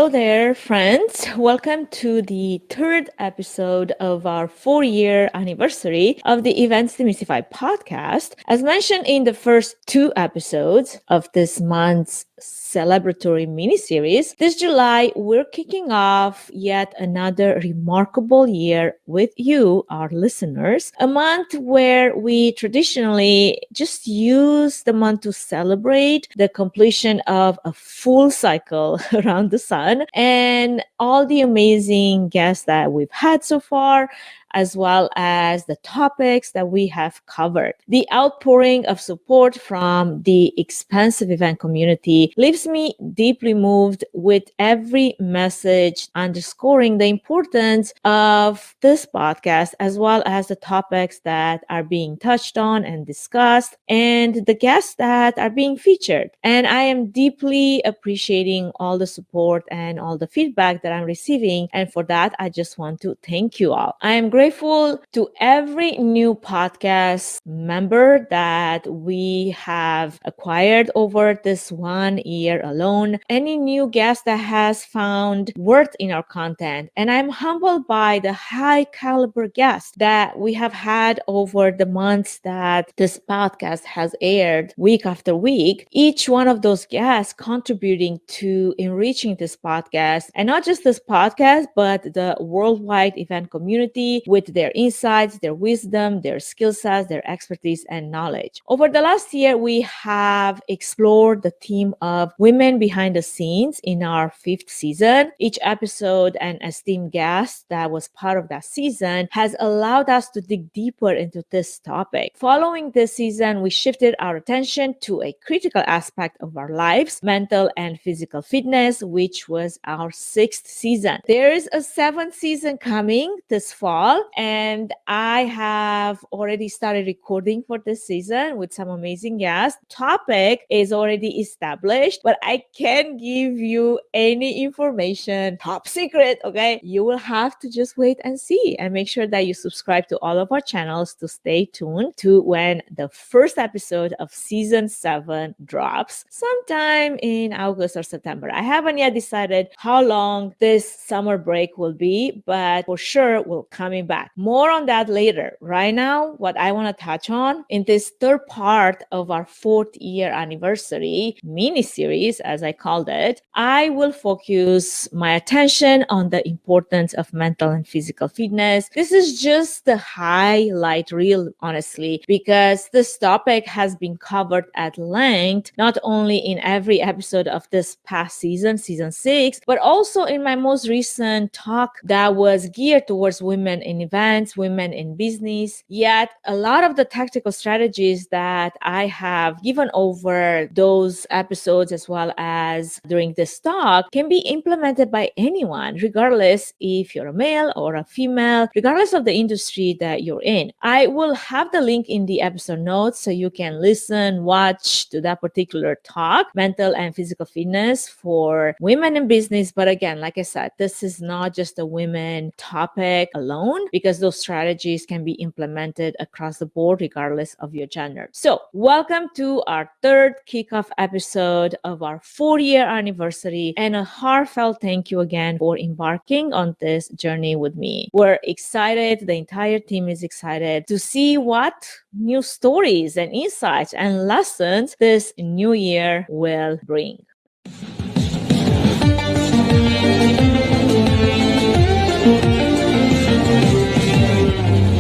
Hello there, friends. Welcome to the third episode of our 4-year anniversary of the Events Demystified podcast. As mentioned in the first 2 episodes of this month's celebratory mini-series, this July, we're kicking off yet another remarkable year with you, our listeners, a month where we traditionally just use the month to celebrate the completion of a full cycle around the sun and all the amazing guests that we've had so far, as well as the topics that we have covered. The outpouring of support from the expansive event community leaves me deeply moved, with every message underscoring the importance of this podcast, as well as the topics that are being touched on and discussed, and the guests that are being featured. And I am deeply appreciating all the support and all the feedback that I'm receiving. And for that, I just want to thank you all. I am grateful to every new podcast member that we have acquired over this 1 year alone, any new guest that has found worth in our content. And I'm humbled by the high caliber guests that we have had over the months that this podcast has aired week after week. Each one of those guests contributing to enriching this podcast, and not just this podcast, but the worldwide event community with their insights, their wisdom, their skill sets, their expertise, and knowledge. Over the last year, we have explored the theme of women behind the scenes in our 5th season. Each episode and esteemed guest that was part of that season has allowed us to dig deeper into this topic. Following this season, we shifted our attention to a critical aspect of our lives, mental and physical fitness, which was our 6th season. There is a 7th season coming this fall, and I have already started recording for this season with some amazing guests. Topic is already established, but I can't give you any information. Top secret, okay? You will have to just wait and see, and make sure that you subscribe to all of our channels to stay tuned to when the first episode of season 7 drops sometime in August or September. I haven't yet decided how long this summer break will be, but for sure we'll coming back. More on that later. Right now, what I want to touch on in this third part of our 4th year anniversary mini-series, as I called it, I will focus my attention on the importance of mental and physical fitness. This is just the highlight reel, honestly, because this topic has been covered at length, not only in every episode of this past season, season 6, but also in my most recent talk that was geared towards women in events, women in business. Yet a lot of the tactical strategies that I have given over those episodes, as well as during this talk, can be implemented by anyone, regardless if you're a male or a female, regardless of the industry that you're in. I will have the link in the episode notes so you can listen, watch to that particular talk, mental and physical fitness for women in business. But again, like I said, this is not just a women topic alone, because those strategies can be implemented across the board regardless of your gender. So welcome to our third kickoff episode of our 4-year anniversary, and a heartfelt thank you again for embarking on this journey with me. We're excited, the entire team is excited to see what new stories and insights and lessons this new year will bring.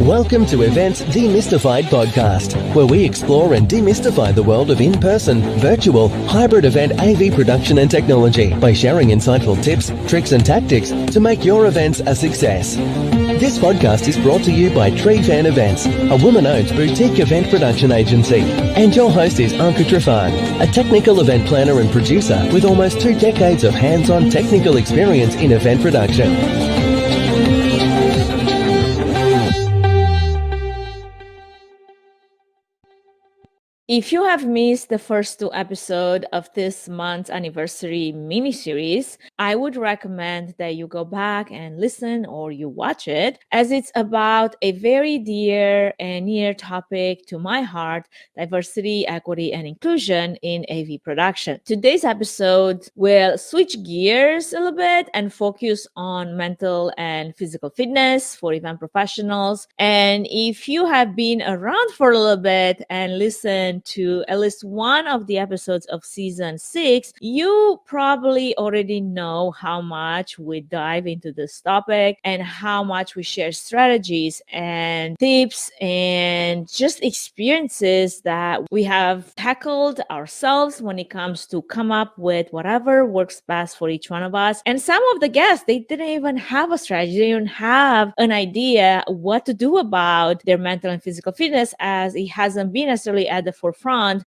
Welcome to Events Demystified podcast, where we explore and demystify the world of in-person, virtual, hybrid event AV production and technology by sharing insightful tips, tricks and tactics to make your events a success. This podcast is brought to you by Trifan Events, a woman-owned boutique event production agency. And your host is Anca Trifan, a technical event planner and producer with almost 2 decades of hands-on technical experience in event production. If you have missed the first two episodes of this month's anniversary mini-series, I would recommend that you go back and listen or you watch it, as it's about a very dear and near topic to my heart: diversity, equity, and inclusion in AV production. Today's episode will switch gears a little bit and focus on mental and physical fitness for event professionals. And if you have been around for a little bit and listened to at least one of the episodes of season 6, you probably already know how much we dive into this topic and how much we share strategies and tips and just experiences that we have tackled ourselves when it comes to come up with whatever works best for each one of us. And some of the guests, they didn't even have a strategy, they didn't have an idea what to do about their mental and physical fitness, as it hasn't been necessarily at the forefront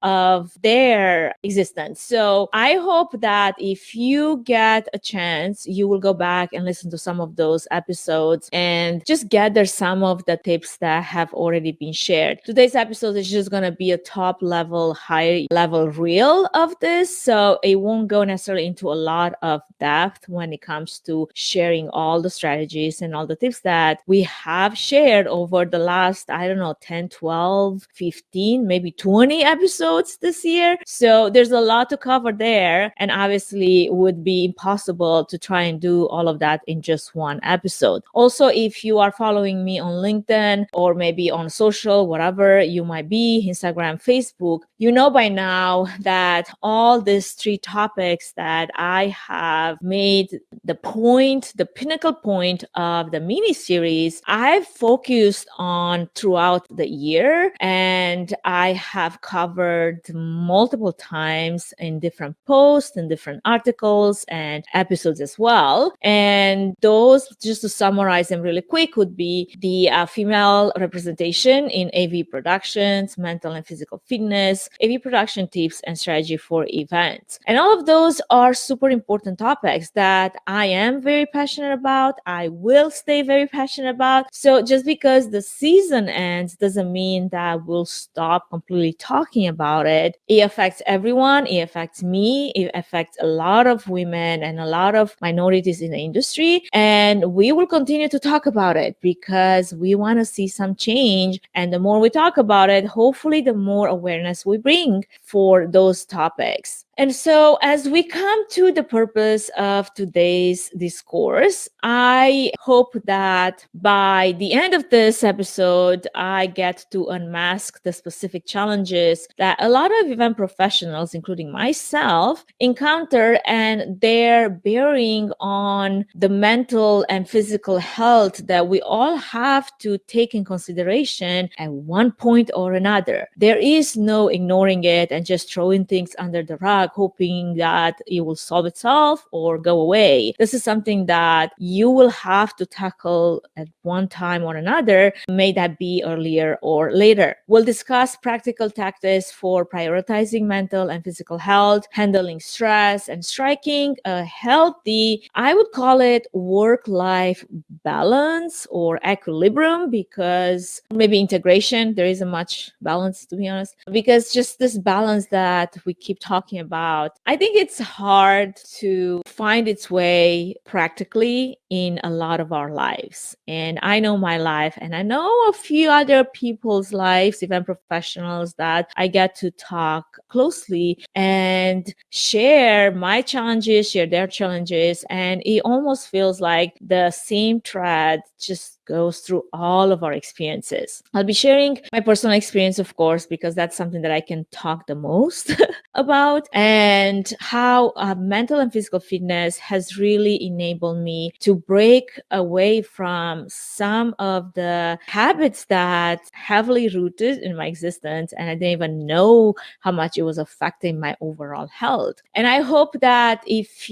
of their existence. So I hope that if you get a chance, you will go back and listen to some of those episodes and just gather some of the tips that have already been shared. Today's episode is just going to be a top level, high level reel of this. So it won't go necessarily into a lot of depth when it comes to sharing all the strategies and all the tips that we have shared over the last, I don't know, 10, 12, 15, maybe 20 episodes this year. So there's a lot to cover there. And obviously it would be impossible to try and do all of that in just one episode. Also, if you are following me on LinkedIn or maybe on social, whatever you might be, Instagram, Facebook, you know by now that all these 3 topics that I have made the point, the pinnacle point of the mini series, I've focused on throughout the year, and I have covered multiple times in different posts and different articles and episodes as well. And those, just to summarize them really quick, would be the female representation in AV productions, mental and physical fitness, AV production tips and strategy for events. And all of those are super important topics that I am very passionate about. I will stay very passionate about. So just because the season ends doesn't mean that we'll stop completely talking about it. It affects everyone. It affects me. It affects a lot of women and a lot of minorities in the industry. And we will continue to talk about it because we want to see some change. And the more we talk about it, hopefully the more awareness we bring for those topics. And so as we come to the purpose of today's discourse, I hope that by the end of this episode, I get to unmask the specific challenges that a lot of event professionals, including myself, encounter and their bearing on the mental and physical health that we all have to take in consideration at one point or another. There is no ignoring it and just throwing things under the rug, hoping that it will solve itself or go away. This is something that you will have to tackle at one time or another, may that be earlier or later. We'll discuss practical tactics for prioritizing mental and physical health, handling stress, and striking a healthy, I would call it work-life balance or equilibrium, because maybe integration, there isn't much balance, to be honest, because just this balance that we keep talking about, I think it's hard to find its way practically in a lot of our lives. And I know my life, and I know a few other people's lives, event professionals that I get to talk closely and share my challenges, share their challenges. And it almost feels like the same thread just goes through all of our experiences. I'll be sharing my personal experience, of course, because that's something that I can talk the most about, and how mental and physical fitness has really enabled me to break away from some of the habits that heavily rooted in my existence, and I didn't even know how much it was affecting my overall health. And I hope that if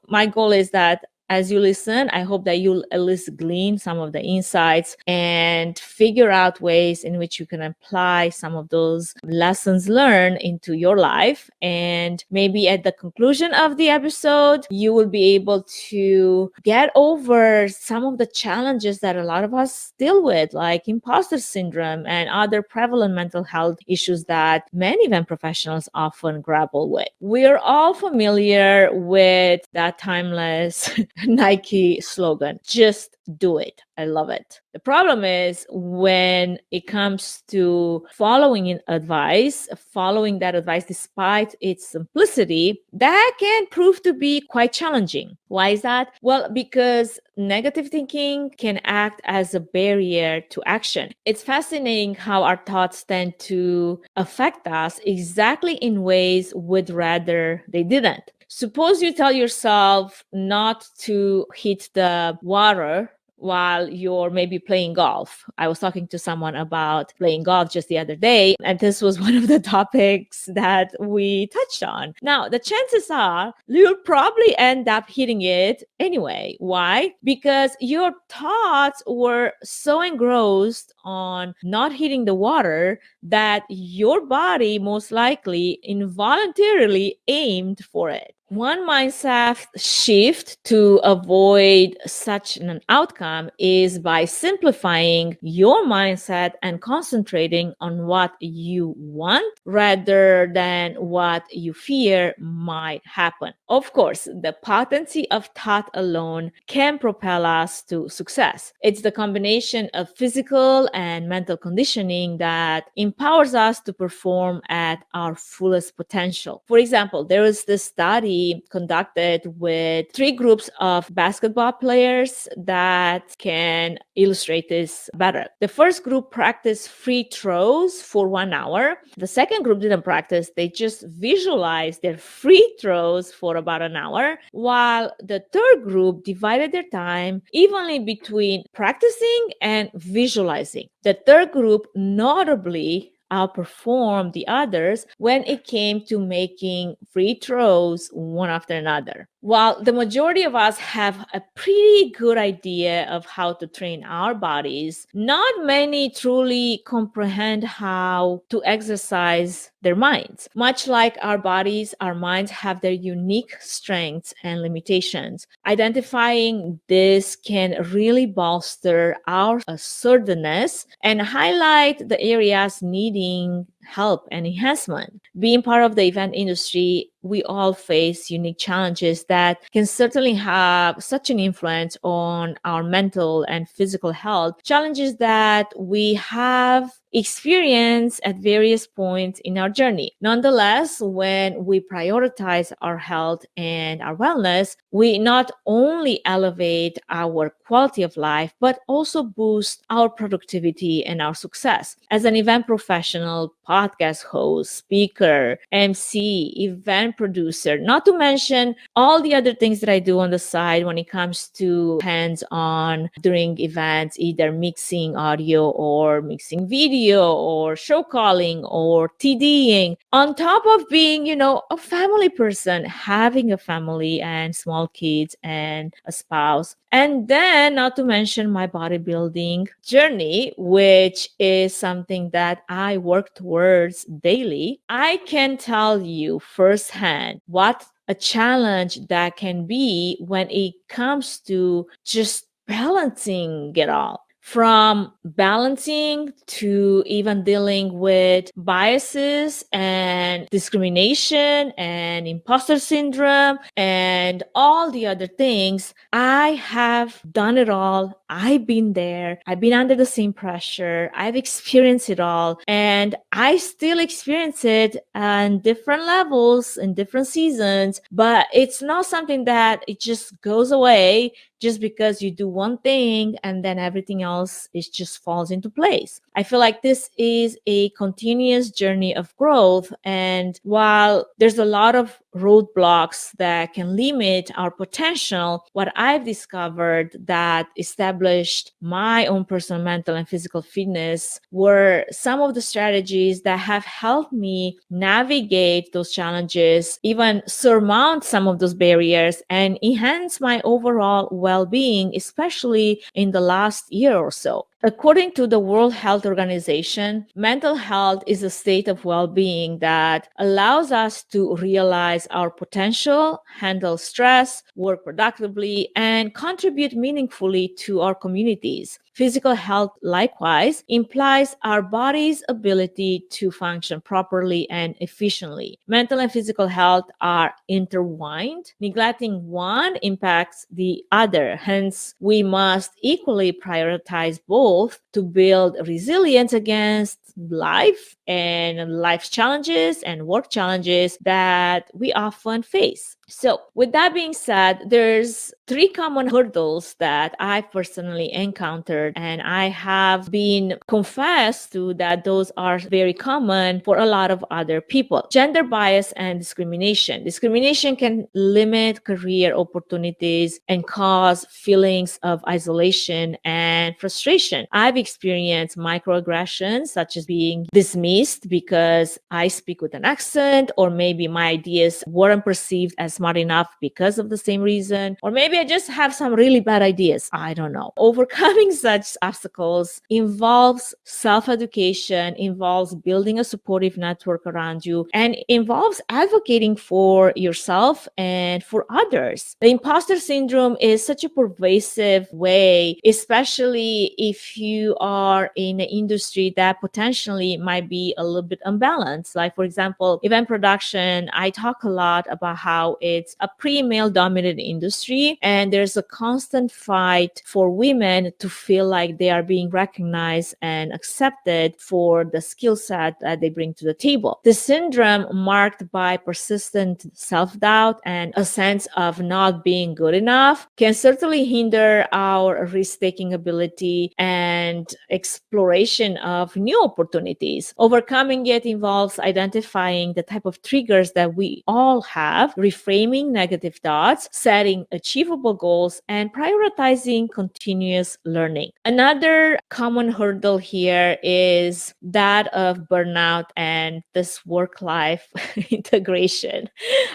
my goal is that as you listen, I hope that you'll at least glean some of the insights and figure out ways in which you can apply some of those lessons learned into your life. And maybe at the conclusion of the episode, you will be able to get over some of the challenges that a lot of us deal with, like imposter syndrome and other prevalent mental health issues that many event professionals often grapple with. We're all familiar with that timeless Nike slogan, just do it. I love it. The problem is when it comes to following that advice despite its simplicity, that can prove to be quite challenging. Why is that? Well, because negative thinking can act as a barrier to action. It's fascinating how our thoughts tend to affect us exactly in ways we'd rather they didn't. Suppose you tell yourself not to hit the water while you're maybe playing golf. I was talking to someone about playing golf just the other day, and this was one of the topics that we touched on. Now, the chances are you'll probably end up hitting it anyway. Why? Because your thoughts were so engrossed on not hitting the water that your body most likely involuntarily aimed for it. One mindset shift to avoid such an outcome is by simplifying your mindset and concentrating on what you want rather than what you fear might happen. Of course, the potency of thought alone can propel us to success. It's the combination of physical and mental conditioning that empowers us to perform at our fullest potential. For example, there was this study conducted with 3 groups of basketball players that can illustrate this better. The first group practiced free throws for 1 hour. The second group didn't practice. They just visualized their free throws for about an hour, while the third group divided their time evenly between practicing and visualizing. The third group notably outperformed the others when it came to making free throws one after another. While the majority of us have a pretty good idea of how to train our bodies, not many truly comprehend how to exercise their minds. Much like our bodies, our minds have their unique strengths and limitations. Identifying this can really bolster our assertiveness and highlight the areas needing help and enhancement. Being part of the event industry, we all face unique challenges that can certainly have such an influence on our mental and physical health, challenges that we have experienced at various points in our journey. Nonetheless, when we prioritize our health and our wellness, we not only elevate our quality of life, but also boost our productivity and our success. As an event professional, podcast host, speaker, MC, event producer, not to mention all the other things that I do on the side when it comes to hands-on during events, either mixing audio or mixing video or show calling or TDing. On top of being, a family person, having a family and small kids and a spouse. And then not to mention my bodybuilding journey, which is something that I work towards daily. I can tell you firsthand what a challenge that can be when it comes to just balancing it all. From balancing to even dealing with biases and discrimination and imposter syndrome and all the other things, I have done it all. I've been there. I've been under the same pressure. I've experienced it all. And I still experience it on different levels in different seasons. But it's not something that it just goes away just because you do one thing and then everything else is just falls into place. I feel like this is a continuous journey of growth. And while there's a lot of roadblocks that can limit our potential, what I've discovered that established my own personal mental and physical fitness were some of the strategies that have helped me navigate those challenges, even surmount some of those barriers, and enhance my overall well-being, especially in the last year or so. According to the World Health Organization, mental health is a state of well-being that allows us to realize our potential, handle stress, work productively, and contribute meaningfully to our communities. Physical health, likewise, implies our body's ability to function properly and efficiently. Mental and physical health are intertwined. Neglecting one impacts the other. Hence, we must equally prioritize both to build resilience against life and life's challenges and work challenges that we often face. So, with that being said, there's three common hurdles that I personally encountered, and I have been confessed to that those are very common for a lot of other people. Gender bias and discrimination. Discrimination can limit career opportunities and cause feelings of isolation and frustration. I've experienced microaggressions, such as being dismissed because I speak with an accent, or maybe my ideas weren't perceived as smart enough because of the same reason, or maybe I just have some really bad ideas. I don't know. Overcoming such obstacles involves self-education, involves building a supportive network around you, and involves advocating for yourself and for others. The imposter syndrome is such a pervasive way, especially if you are in an industry that potentially might be a little bit unbalanced. Like, for example, event production, I talk a lot about how it's a pre-male dominated industry, and there's a constant fight for women to feel like they are being recognized and accepted for the skill set that they bring to the table. The syndrome, marked by persistent self-doubt and a sense of not being good enough, can certainly hinder our risk-taking ability and exploration of new opportunities. Overcoming it involves identifying the type of triggers that we all have, reframing negative thoughts, setting achievable goals, and prioritizing continuous learning. Another common hurdle here is that of burnout and this work-life integration.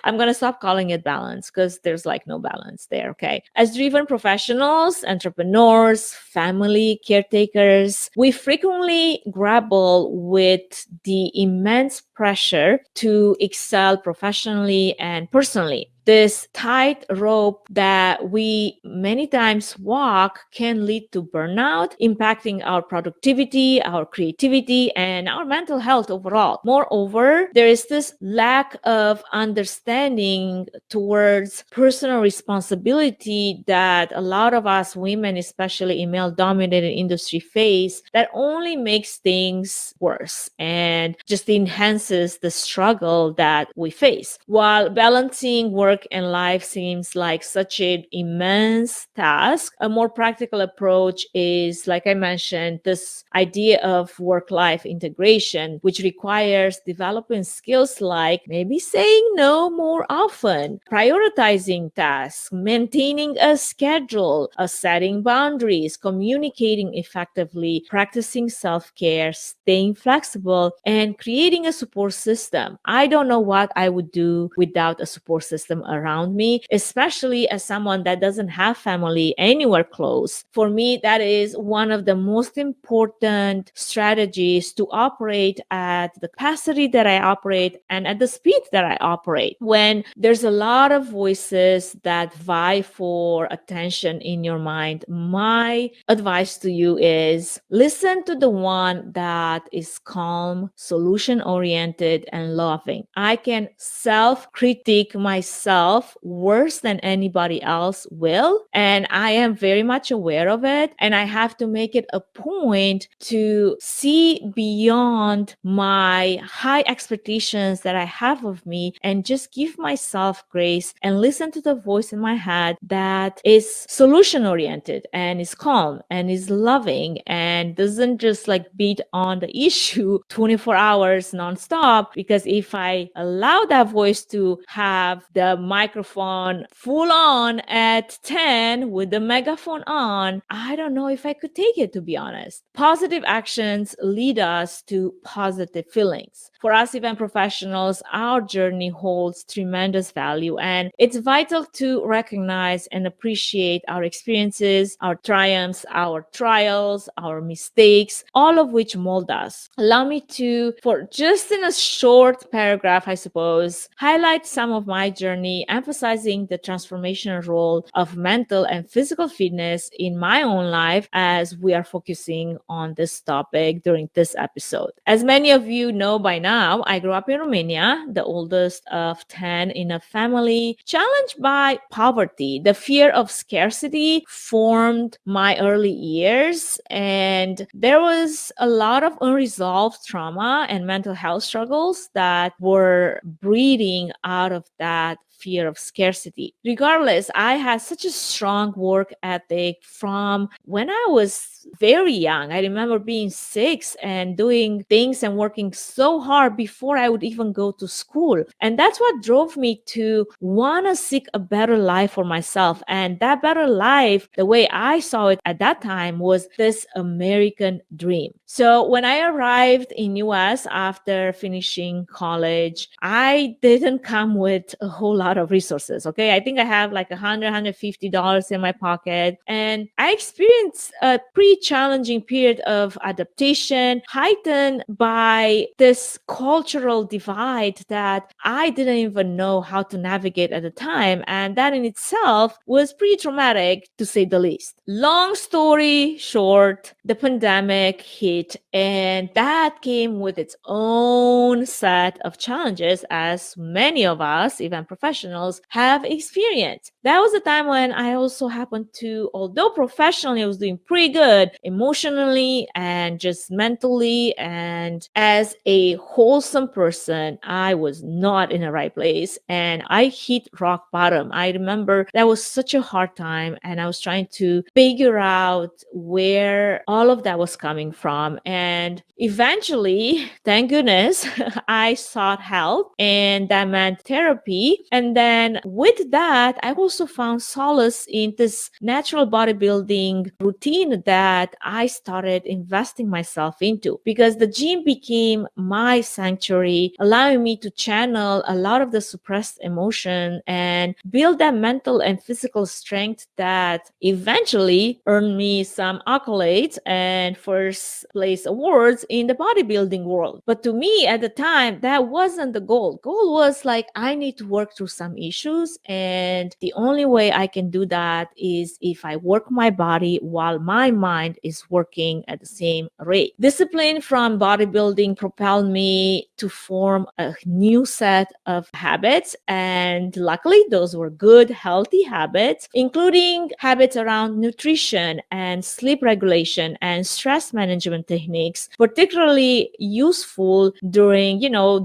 I'm going to stop calling it balance because there's like no balance there, okay? As driven professionals, entrepreneurs, family caretakers, we frequently grapple with the immense pressure to excel professionally and personally. This tight rope that we many times walk can lead to burnout, impacting our productivity, our creativity, and our mental health overall. Moreover, there is this lack of understanding towards personal responsibility that a lot of us women, especially in male-dominated industry, face, that only makes things worse and just enhances the struggle that we face. While balancing work and life seems like such an immense task, a more practical approach is, like I mentioned, this idea of work-life integration, which requires developing skills like maybe saying no more often, prioritizing tasks, maintaining a schedule, setting boundaries, communicating effectively, practicing self-care, staying flexible, and creating a support system. I don't know what I would do without a support system around me, especially as someone that doesn't have family anywhere close. For me, that is one of the most important strategies to operate at the capacity that I operate and at the speed that I operate. When there's a lot of voices that vie for attention in your mind, my advice to you is listen to the one that is calm, solution oriented, and loving. I can self-critique myself myself worse than anybody else will. And I am very much aware of it. And I have to make it a point to see beyond my high expectations that I have of me and just give myself grace and listen to the voice in my head that is solution oriented and is calm and is loving and doesn't just like beat on the issue 24 hours nonstop. Because if I allow that voice to have the microphone full on at 10 with the megaphone on, I don't know if I could take it, to be honest. Positive actions lead us to positive feelings. For us event professionals, our journey holds tremendous value, and it's vital to recognize and appreciate our experiences, our triumphs, our trials, our mistakes, all of which mold us. Allow me to, for just in a short paragraph, I suppose, highlight some of my journey, emphasizing the transformational role of mental and physical fitness in my own life as we are focusing on this topic during this episode. As many of you know by now, I grew up in Romania, the oldest of 10 in a family challenged by poverty. The fear of scarcity formed my early years, and there was a lot of unresolved trauma and mental health struggles that were breeding out of that fear of scarcity. Regardless, I had such a strong work ethic from when I was very young. I remember being 6 and doing things and working so hard before I would even go to school. And that's what drove me to want to seek a better life for myself. And that better life, the way I saw it at that time, was this American dream. So when I arrived in US after finishing college, I didn't come with a whole lot of resources. Okay. I think I have like $150 in my pocket. And I experienced a pretty challenging period of adaptation, heightened by this cultural divide that I didn't even know how to navigate at the time. And that in itself was pretty traumatic, to say the least. Long story short, the pandemic hit, and that came with its own set of challenges, as many of us, even professionals, have experienced. That was the time when I also happened to, although professionally I was doing pretty good, emotionally and just mentally and as a wholesome person, I was not in the right place and I hit rock bottom. I remember that was such a hard time and I was trying to figure out where all of that was coming from. And eventually, thank goodness, I sought help, and that meant therapy. And then with that, I also found solace in this natural bodybuilding routine that I started investing myself into, because the gym became my sanctuary, allowing me to channel a lot of the suppressed emotion and build that mental and physical strength that eventually earned me some accolades and first place awards in the bodybuilding world. But to me at the time, that wasn't the goal. Goal was like, I need to work through some issues, and the only way I can do that is if I work my body while my mind is working at the same rate. Discipline from bodybuilding propelled me to form a new set of habits, and luckily those were good, healthy habits, including habits around nutrition and sleep regulation and stress management techniques, particularly useful during,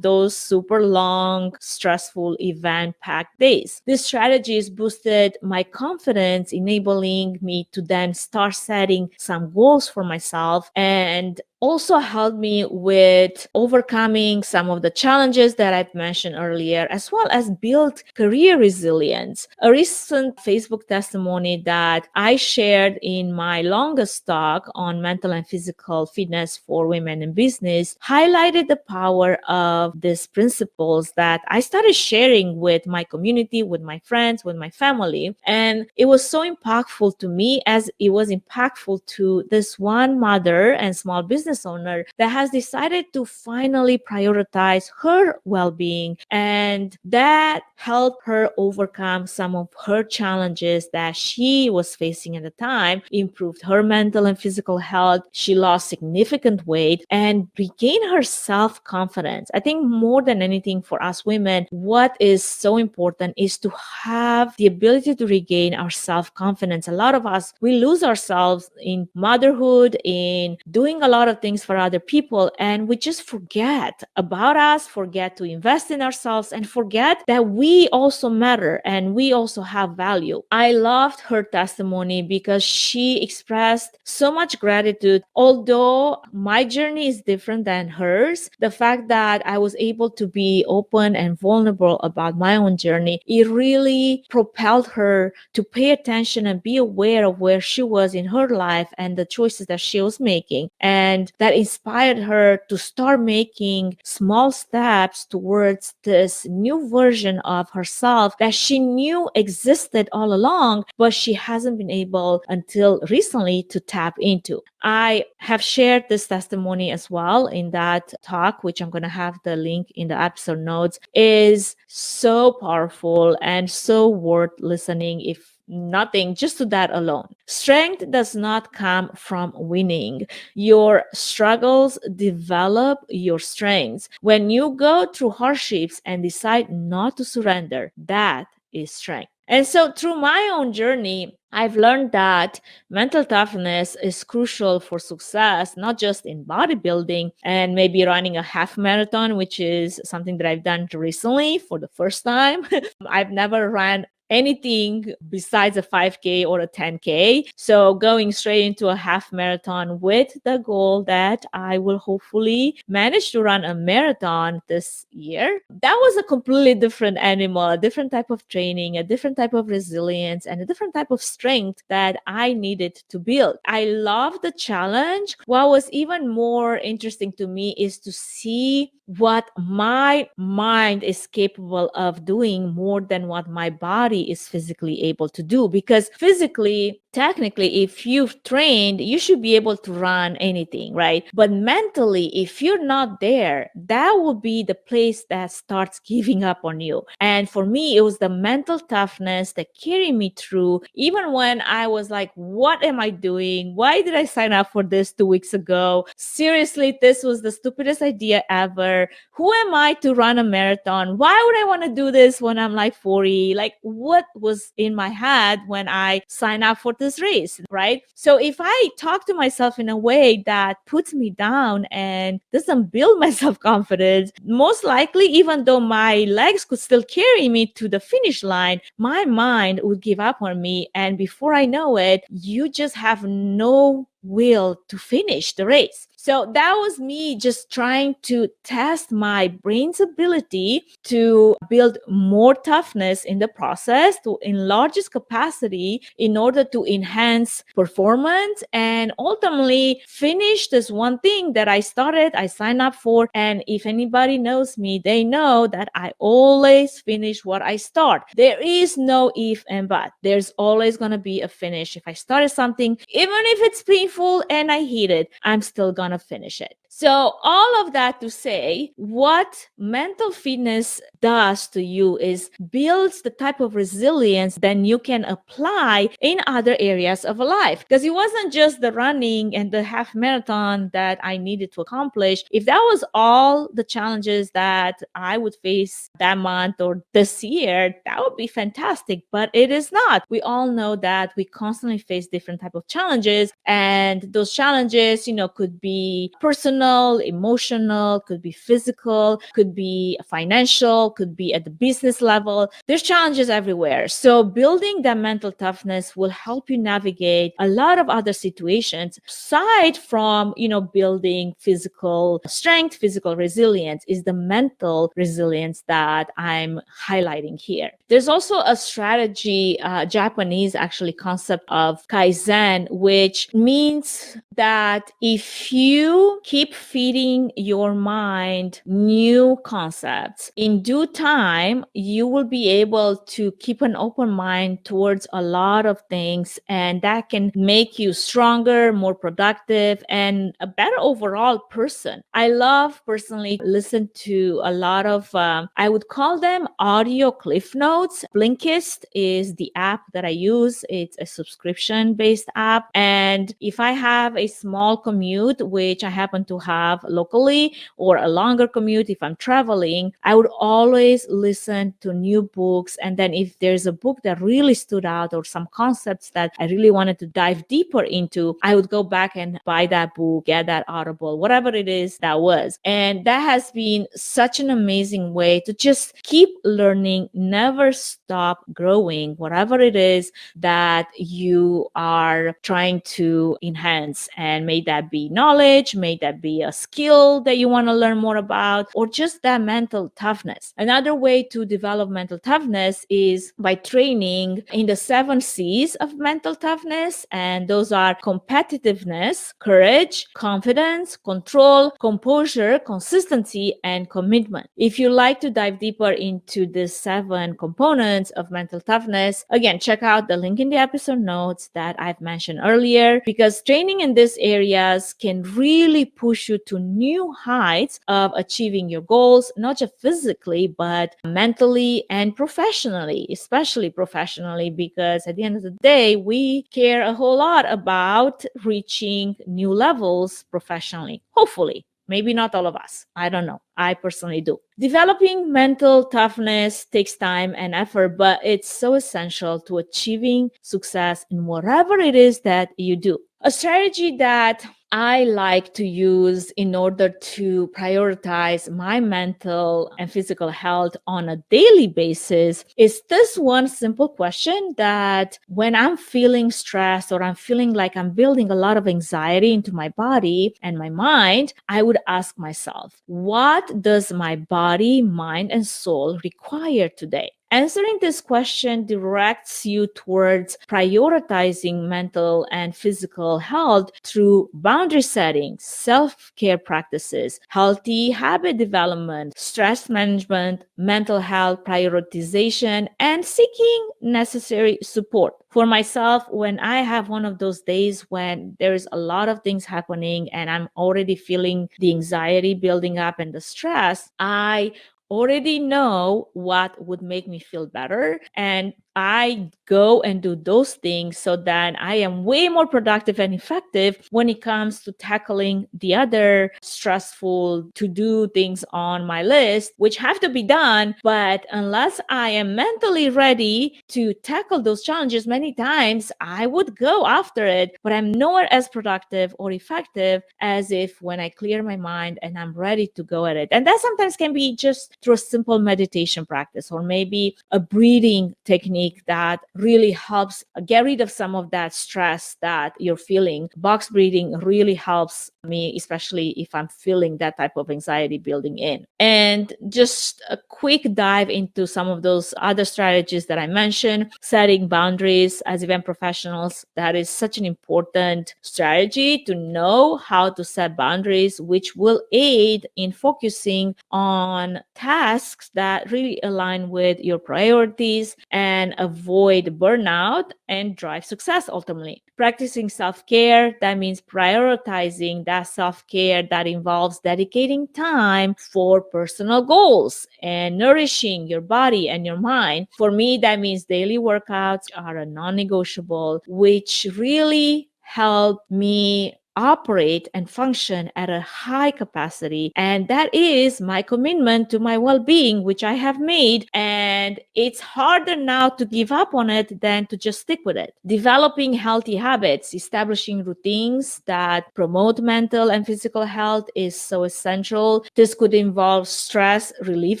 those super long, stressful, event-packed days. These strategies boosted my confidence, enabling me to then start setting some goals for myself, and also helped me with overcoming some of the challenges that I've mentioned earlier, as well as build career resilience. A recent Facebook testimony that I shared in my longest talk on mental and physical fitness for women in business highlighted the power of these principles that I started sharing with my community, with my friends, with my family. And it was so impactful to me as it was impactful to this one mother and small business business owner that has decided to finally prioritize her well-being, and that helped her overcome some of her challenges that she was facing at the time, improved her mental and physical health. She lost significant weight and regained her self-confidence. I think more than anything for us women, what is so important is to have the ability to regain our self-confidence. A lot of us, we lose ourselves in motherhood, in doing a lot of things for other people, and we just forget about us, forget to invest in ourselves, and forget that we also matter and we also have value. I loved her testimony because she expressed so much gratitude. Although my journey is different than hers, the fact that I was able to be open and vulnerable about my own journey, it really propelled her to pay attention and be aware of where she was in her life and the choices that she was making. And that inspired her to start making small steps towards this new version of herself that she knew existed all along, but she hasn't been able until recently to tap into. I have shared this testimony as well in that talk, which I'm going to have the link in the episode notes. Is so powerful and so worth listening, if nothing, just to that alone. Strength does not come from winning. Your struggles develop your strengths. When you go through hardships and decide not to surrender, that is strength. And so through my own journey, I've learned that mental toughness is crucial for success, not just in bodybuilding and maybe running a half marathon, which is something that I've done recently for the first time. I've never ran anything besides a 5K or a 10K. So going straight into a half marathon with the goal that I will hopefully manage to run a marathon this year. That was a completely different animal, a different type of training, a different type of resilience, and a different type of strength that I needed to build. I love the challenge. What was even more interesting to me is to see what my mind is capable of doing more than what my body is physically able to do. Because physically, technically, if you've trained, you should be able to run anything, right? But mentally, if you're not there, that will be the place that starts giving up on you. And for me, it was the mental toughness that carried me through, even when I was like, what am I doing? Why did I sign up for this 2 weeks ago? Seriously, this was the stupidest idea ever. Who am I to run a marathon? Why would I want to do this when I'm like 40? Like, what was in my head when I signed up for this race, right? So if I talk to myself in a way that puts me down and doesn't build my self-confidence, most likely, even though my legs could still carry me to the finish line, my mind would give up on me. And before I know it, you just have no will to finish the race. So that was me just trying to test my brain's ability to build more toughness in the process, to enlarge its capacity in order to enhance performance and ultimately finish this one thing that I started, I signed up for. And if anybody knows me, they know that I always finish what I start. There is no if and but. There's always going to be a finish. If I started something, even if it's painful and I hate it, I'm still going to finish it. So all of that to say, what mental fitness does to you is builds the type of resilience then you can apply in other areas of life. Because it wasn't just the running and the half marathon that I needed to accomplish. If that was all the challenges that I would face that month or this year, that would be fantastic. But it is not. We all know that we constantly face different type of challenges, and those challenges, could be personal, emotional, could be physical, could be financial, could be at the business level. There's challenges everywhere. So building that mental toughness will help you navigate a lot of other situations aside from, building physical strength, physical resilience. Is the mental resilience that I'm highlighting here. There's also a strategy, Japanese actually concept of Kaizen, which means that if you keep keep feeding your mind new concepts. In due time, you will be able to keep an open mind towards a lot of things, and that can make you stronger, more productive, and a better overall person. I love personally listen to a lot of, I would call them audio cliff notes. Blinkist is the app that I use. It's a subscription based app. And if I have a small commute, which I happen to have locally, or a longer commute if I'm traveling, I would always listen to new books. And then if there's a book that really stood out or some concepts that I really wanted to dive deeper into, I would go back and buy that book, get that Audible, whatever it is that was. And that has been such an amazing way to just keep learning, never stop growing, whatever it is that you are trying to enhance. And may that be knowledge, may that be a skill that you want to learn more about, or just that mental toughness. Another way to develop mental toughness is by training in the 7 C's of mental toughness. And those are competitiveness, courage, confidence, control, composure, consistency, and commitment. If you like to dive deeper into the 7 components of mental toughness, again, check out the link in the episode notes that I've mentioned earlier, because training in these areas can really push you to new heights of achieving your goals, not just physically, but mentally and professionally, especially professionally, because at the end of the day, we care a whole lot about reaching new levels professionally, hopefully. Maybe not all of us. I don't know. I personally do. Developing mental toughness takes time and effort, but it's so essential to achieving success in whatever it is that you do. A strategy that I like to use in order to prioritize my mental and physical health on a daily basis is this one simple question that when I'm feeling stressed or I'm feeling like I'm building a lot of anxiety into my body and my mind, I would ask myself, what does my body, mind, and soul require today? Answering this question directs you towards prioritizing mental and physical health through boundary setting, self-care practices, healthy habit development, stress management, mental health prioritization, and seeking necessary support. For myself, when I have one of those days when there's a lot of things happening and I'm already feeling the anxiety building up and the stress, I already know what would make me feel better, and I go and do those things so that I am way more productive and effective when it comes to tackling the other stressful to-do things on my list, which have to be done. But unless I am mentally ready to tackle those challenges, many times I would go after it, but I'm nowhere as productive or effective as if when I clear my mind and I'm ready to go at it. And that sometimes can be just through a simple meditation practice, or maybe a breathing technique that really helps get rid of some of that stress that you're feeling. Box breathing really helps me, especially if I'm feeling that type of anxiety building in. And just a quick dive into some of those other strategies that I mentioned. Setting boundaries as event professionals, that is such an important strategy to know how to set boundaries, which will aid in focusing on tasks that really align with your priorities and avoid burnout and drive success ultimately. Practicing self-care, that means prioritizing that self-care that involves dedicating time for personal goals and nourishing your body and your mind. For me, that means daily workouts are a non-negotiable, which really help me operate and function at a high capacity. And that is my commitment to my well-being, which I have made. And it's harder now to give up on it than to just stick with it. Developing healthy habits, establishing routines that promote mental and physical health is so essential. This could involve stress relief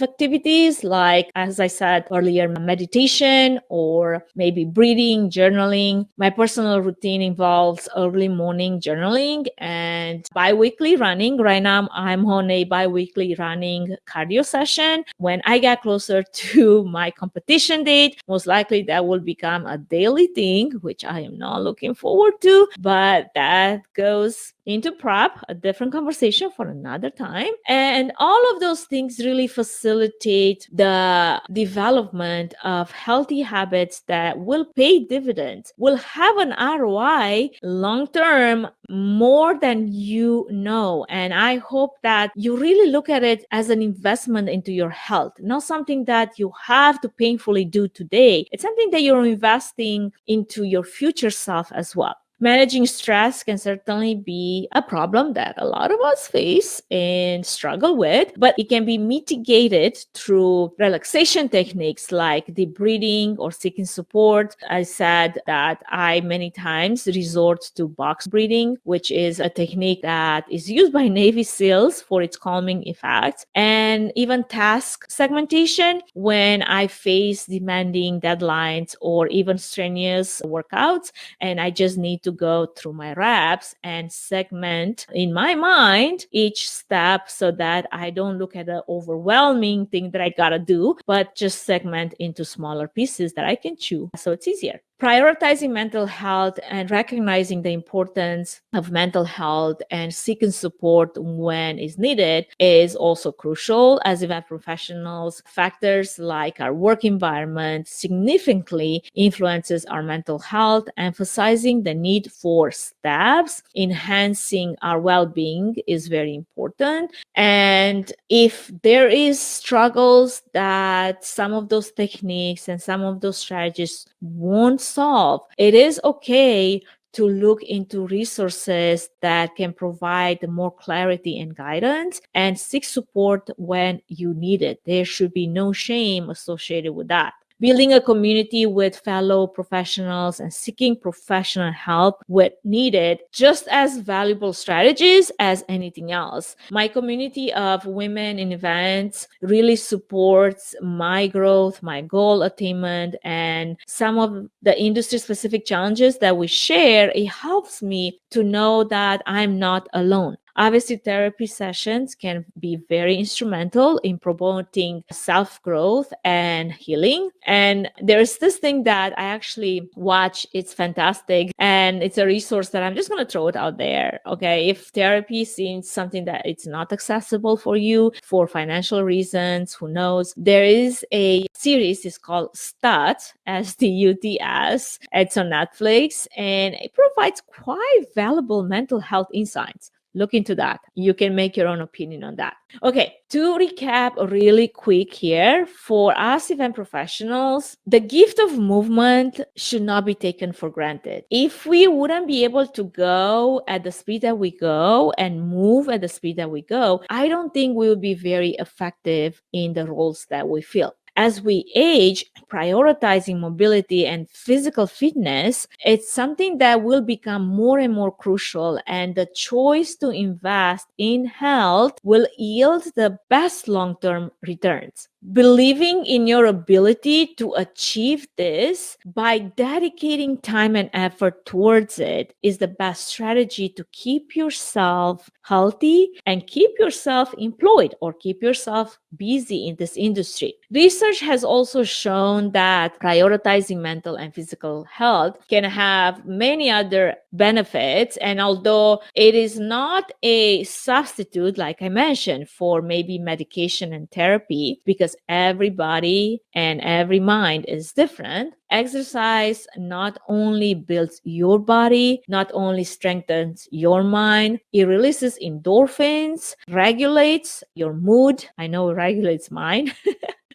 activities like, as I said earlier, meditation or maybe breathing, journaling. My personal routine involves early morning journaling and bi-weekly running. Right now, I'm on a bi-weekly running cardio session. When I get closer to my competition date, most likely that will become a daily thing, which I am not looking forward to, but that goes into prep, a different conversation for another time. And all of those things really facilitate the development of healthy habits that will pay dividends, will have an ROI long term more than you know. And I hope that you really look at it as an investment into your health, not something that you have to painfully do today. It's something that you're investing into your future self as well. Managing stress can certainly be a problem that a lot of us face and struggle with, but it can be mitigated through relaxation techniques like deep breathing or seeking support. I said that I many times resort to box breathing, which is a technique that is used by Navy SEALs for its calming effects, and even task segmentation when I face demanding deadlines or even strenuous workouts and I just need to go through my reps and segment in my mind each step so that I don't look at the overwhelming thing that I gotta do, but just segment into smaller pieces that I can chew so it's easier. Prioritizing mental health and recognizing the importance of mental health and seeking support when is needed is also crucial. As event professionals, factors like our work environment significantly influences our mental health. Emphasizing the need for steps enhancing our well-being is very important. And if there is struggles that some of those techniques and some of those strategies won't solve, it is okay to look into resources that can provide more clarity and guidance and seek support when you need it. There should be no shame associated with that. Building a community with fellow professionals and seeking professional help when needed, just as valuable strategies as anything else. My community of women in events really supports my growth, my goal attainment, and some of the industry specific challenges that we share. It helps me to know that I'm not alone. Obviously, therapy sessions can be very instrumental in promoting self-growth and healing. And there's this thing that I actually watch. It's fantastic. And it's a resource that I'm just going to throw it out there. Okay. If therapy seems something that it's not accessible for you for financial reasons, who knows? There is a series, it's called STUTS, STUTS. It's on Netflix and it provides quite valuable mental health insights. Look into that. You can make your own opinion on that. Okay, to recap really quick here, for us event professionals, the gift of movement should not be taken for granted. If we wouldn't be able to go at the speed that we go and move at the speed that we go, I don't think we would be very effective in the roles that we fill. As we age, prioritizing mobility and physical fitness, it's something that will become more and more crucial. And the choice to invest in health will yield the best long-term returns. Believing in your ability to achieve this by dedicating time and effort towards it is the best strategy to keep yourself healthy and keep yourself employed or keep yourself busy in this industry. Research has also shown that prioritizing mental and physical health can have many other benefits. And although it is not a substitute, like I mentioned, for maybe medication and therapy, because every body and every mind is different, exercise not only builds your body, not only strengthens your mind, it releases endorphins, regulates your mood. I know it regulates mine.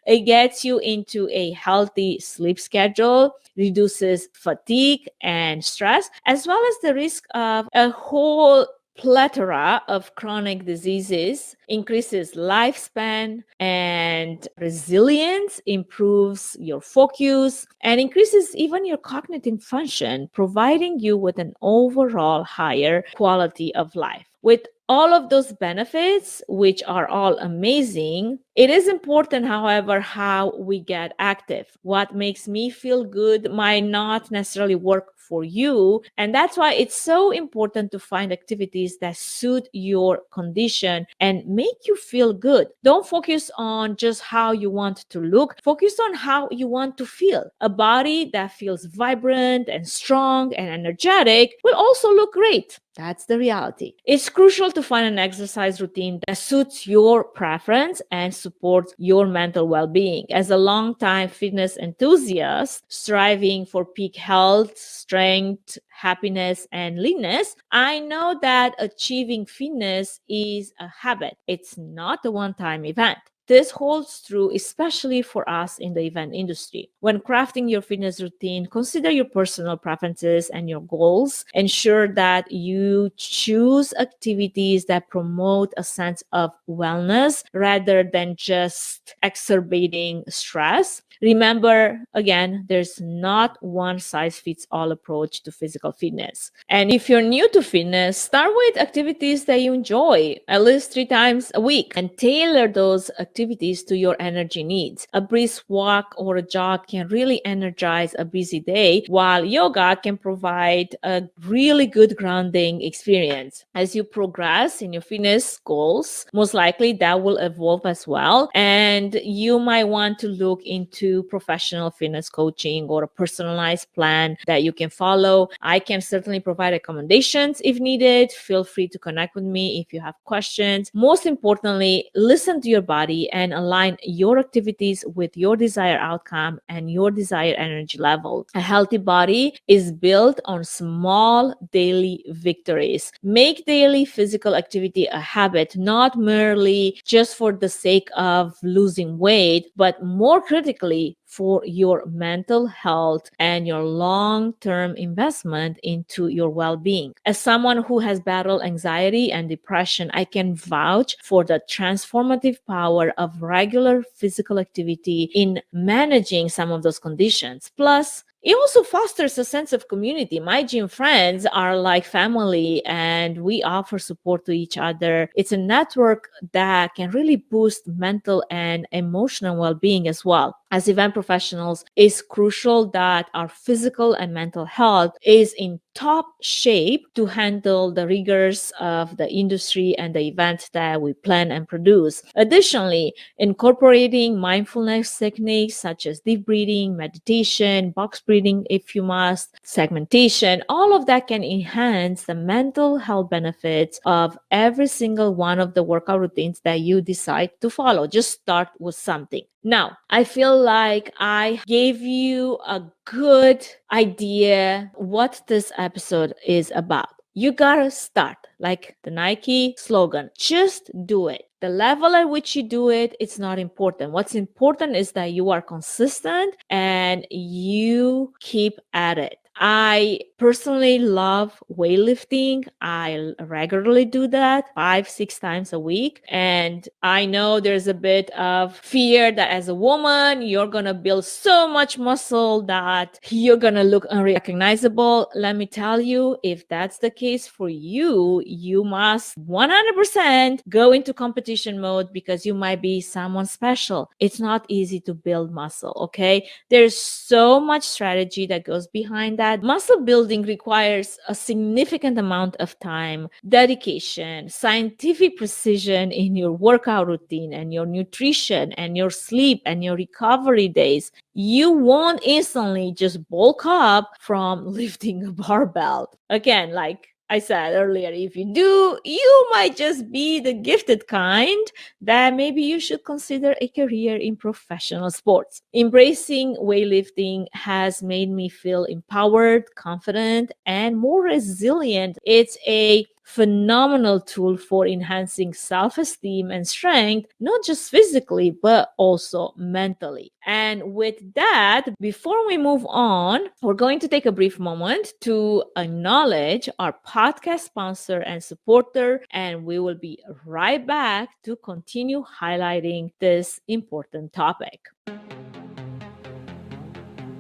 It gets you into a healthy sleep schedule, reduces fatigue and stress, as well as the risk of a whole plethora of chronic diseases, increases lifespan and resilience, improves your focus, and increases even your cognitive function, providing you with an overall higher quality of life. With all of those benefits, which are all amazing, it is important, however, how we get active. What makes me feel good might not necessarily work for you. And that's why it's so important to find activities that suit your condition and make you feel good. Don't focus on just how you want to look, focus on how you want to feel. A body that feels vibrant and strong and energetic will also look great. That's the reality. It's crucial to find an exercise routine that suits your preference and supports your mental well being. As a long-time fitness enthusiast, striving for peak health, strength, happiness, and leanness, I know that achieving fitness is a habit. It's not a one-time event. This holds true especially for us in the event industry. When crafting your fitness routine, consider your personal preferences and your goals. Ensure that you choose activities that promote a sense of wellness rather than just exacerbating stress. Remember, again, there's not one size fits all approach to physical fitness. And if you're new to fitness, start with activities that you enjoy at least 3 times a week and tailor those activities to your energy needs. A brisk walk or a jog can really energize a busy day, while yoga can provide a really good grounding experience. As you progress in your fitness goals, most likely that will evolve as well. And you might want to look into professional fitness coaching or a personalized plan that you can follow. I can certainly provide recommendations if needed. Feel free to connect with me if you have questions. Most importantly, listen to your body and align your activities with your desired outcome and your desired energy level. A healthy body is built on small daily victories. Make daily physical activity a habit, not merely just for the sake of losing weight, but more critically, for your mental health and your long-term investment into your well-being. As someone who has battled anxiety and depression, I can vouch for the transformative power of regular physical activity in managing some of those conditions. Plus, it also fosters a sense of community. My gym friends are like family and we offer support to each other. It's a network that can really boost mental and emotional well-being as well. As event professionals, it's crucial that our physical and mental health is in top shape to handle the rigors of the industry and the events that we plan and produce. Additionally, incorporating mindfulness techniques such as deep breathing, meditation, box breathing if you must, segmentation, all of that can enhance the mental health benefits of every single one of the workout routines that you decide to follow. Just start with something. Now, I feel like I gave you a good idea what this episode is about. You gotta start, like the Nike slogan, just do it. The level at which you do it, it's not important. What's important is that you are consistent and you keep at it. I personally love weightlifting. I regularly do that 5-6 times a week. And I know there's a bit of fear that as a woman, you're going to build so much muscle that you're going to look unrecognizable. Let me tell you, if that's the case for you, you must 100% go into competition mode because you might be someone special. It's not easy to build muscle, okay? There's so much strategy that goes behind that. Muscle building requires a significant amount of time, dedication, scientific precision in your workout routine and your nutrition and your sleep and your recovery days. You won't instantly just bulk up from lifting a barbell. Again, like I said earlier, if you do, you might just be the gifted kind that maybe you should consider a career in professional sports. Embracing weightlifting has made me feel empowered, confident, and more resilient. It's a phenomenal tool for enhancing self-esteem and strength, not just physically, but also mentally. And with that, before we move on, we're going to take a brief moment to acknowledge our podcast sponsor and supporter, and we will be right back to continue highlighting this important topic.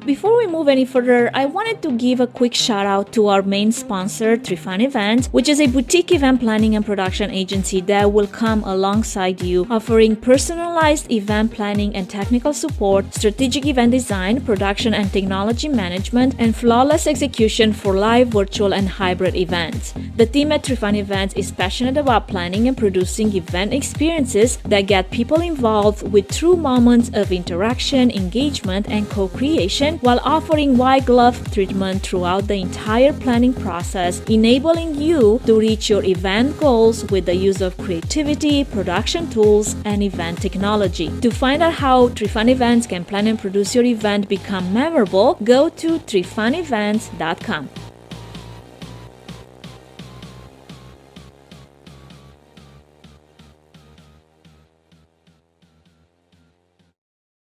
Before we move any further, I wanted to give a quick shout out to our main sponsor, Trifan Events, which is a boutique event planning and production agency that will come alongside you, offering personalized event planning and technical support, strategic event design, production and technology management, and flawless execution for live, virtual, and hybrid events. The team at Trifan Events is passionate about planning and producing event experiences that get people involved with true moments of interaction, engagement, and co-creation, while offering white glove treatment throughout the entire planning process, enabling you to reach your event goals with the use of creativity, production tools, and event technology. To find out how Trifan Events can plan and produce your event become memorable, go to trifanevents.com.